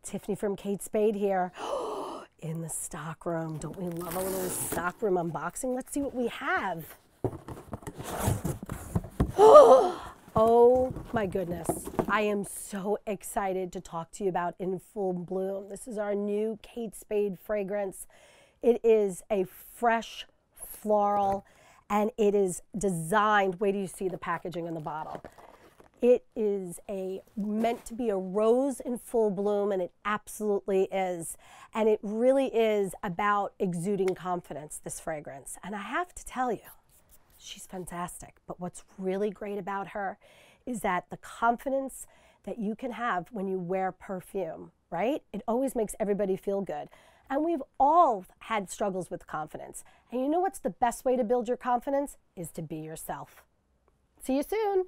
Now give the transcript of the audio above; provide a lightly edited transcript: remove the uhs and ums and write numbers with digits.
Tiffany from Kate Spade here. In the stock room. Don't we love a little stock room unboxing? Let's see what we have. Oh my goodness. I am so excited to talk to you about In Full Bloom. This is our new Kate Spade fragrance. It is a fresh floral and it is designed, wait till you see the packaging in the bottle. It is meant to be a rose in full bloom, and it absolutely is. And it really is about exuding confidence, this fragrance. And I have to tell you, she's fantastic. But what's really great about her is that the confidence that you can have when you wear perfume, right? It always makes everybody feel good. And we've all had struggles with confidence. And you know what's the best way to build your confidence? Is to be yourself. See you soon.